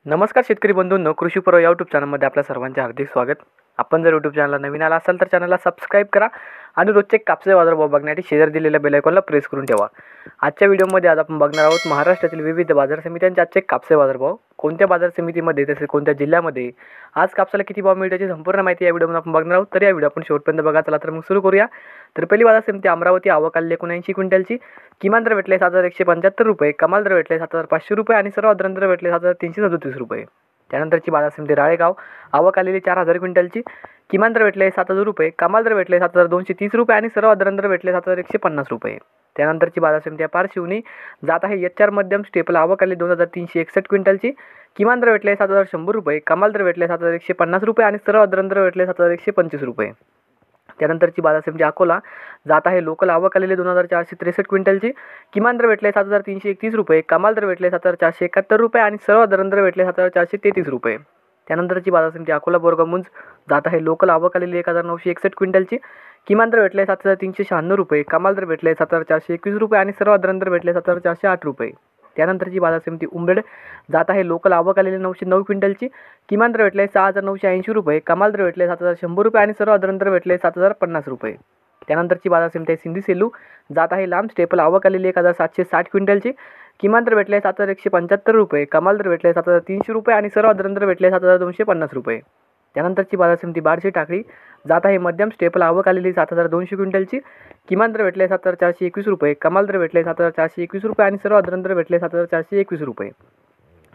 नमस्कार शेतकरी बंधूंनो, कृषीपूर्व या यूट्यूब चॅनलमध्ये आपल्या सर्वांचे हार्दिक स्वागत। आपण जर यूट्यूब चॅनलला नवीन आला असाल तर चॅनलला सबस्क्राईब करा आणि रोजचे कापसाचे बाजारभाव बघण्यासाठी शेजारी दिलेल्या बेल आयकॉनला प्रेस करून ठेवा। आजच्या व्हिडिओमध्ये आज आपण बघणार आहोत महाराष्ट्रातील विविध बाजार समित्यांचे आजचे कापसाचे बाजारभाव, कोणत्या बाजार समितीमध्ये तसेच कोणत्या जिल्ह्यामध्ये आज कापसाला किती भाव मिळतो याची संपूर्ण माहिती या व्हिडिओमध्ये आपण बघणार आहोत। तर या व्हिडिओ आपण शेवटपर्यंत बघा। चला तर मग सुरू करूया। तर पहिली बाजार समिती अमरावती, आवक आलेली 79 क्विंटलची, किमान दर भेटले 7175 रुपये, कमाल दर भेटले 7500 रुपये आणि सर्वात दर भेटले 7337 रुपये। त्यानंतरची बाजार समिती राळेगाव, आवक आलेली 4000 क्विंटलची, किमान दर भेटले 7000 रुपये, कमाल दर भेटले 7230 रुपये आणि सर्वात दर भेटले 7150 रुपये। त्यानंतरची बाजार समिती पारशिवनी, जात आहे HR मध्यम स्टेपल, आवक आली 2361 क्विंटलची, किमान दर भेटले 7100 रुपये, कमाल दर भेटले 7150 रुपये आणि सर्वात दर भेटले 7125 रुपये। त्यानंतरची बाजार समिती अकोला, जात आहे लोकल, आवक आलेली 2463 क्विंटलची, किमान दर भेटले 7331 रुपये, कमाल दर भेटले 7471 रुपये आणि सर्वात दर भेटले 7433 रुपये। त्यानंतरची बाजार समिती अकोला बोरगाव मुंज, जात आहे लोकल, आवक आलेली 1961 क्विंटलची, किमान दर भेटले 7396 रुपये, कमाल दर भेटले 7421 रुपये आणि सर्वात दर भेटले 7408 रुपये। त्यानंतरची बाजार समिती उंबेड, जात आहे लोकल, आवक आलेली 909 क्विंटलची, किमान दर भेटले 6980 रुपये, कमाल दर भेटले 7100 रुपये आणि सर्वात दर भेटले 7050 रुपये। त्यानंतरची बाजार समिती सिंधी सेलू, जात आहे लांब स्टेपल, आवक आलेली 1760 क्विंटलची, किमान दर भेटले 7175 रुपये, कमाल दर भेटले 7300 रुपये आणि सर्वात दर भेटले 7250 रुपये। त्यानंतरची बाजार समिती बार्शी टाकळी, जात आहे मध्यम स्टेपल, आवक आलेली 7200 क्विंटलची, किमान दर भेटले 7421 रुपये, कमाल दर भेटले 7421 रुपये आणि सर्वात दर भेटले 7421 रुपये।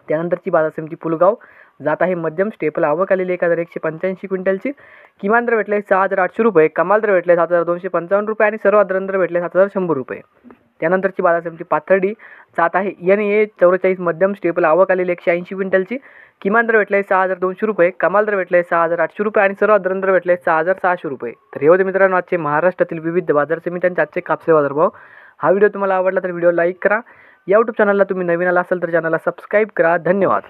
त्यानंतरची बाजार समिती पुलगाव, जात आहे मध्यम स्टेपल, आवक आलेली 1185 क्विंटलची, किमान दर भेटले 6800 रुपये, कमाल दर भेटले 7255 रुपये आणि सर्वात दर भेटले 7100 रुपये। त्यानंतरची बाजार समिती पाथर्डी, जात आहे NA 44 मध्यम स्टेपल, आवक आलेली 180 क्विंटलची, किमान दर भेटले 6200 रुपये, कमाल दर भेटले 6800 रुपये आणि सर्वात दर भेटले 6600 रुपये। तर हे होते मित्रांनो आजचे महाराष्ट्रातील विविध बाजार समित्यांचे आजचे कापसाचे बाजारभाव। हा व्हिडिओ तुम्हाला आवडला तर व्हिडिओ लाईक करा। या यूट्यूब चॅनलला तुम्ही नवीन आला असाल तर चॅनलला सबस्क्राईब करा। धन्यवाद।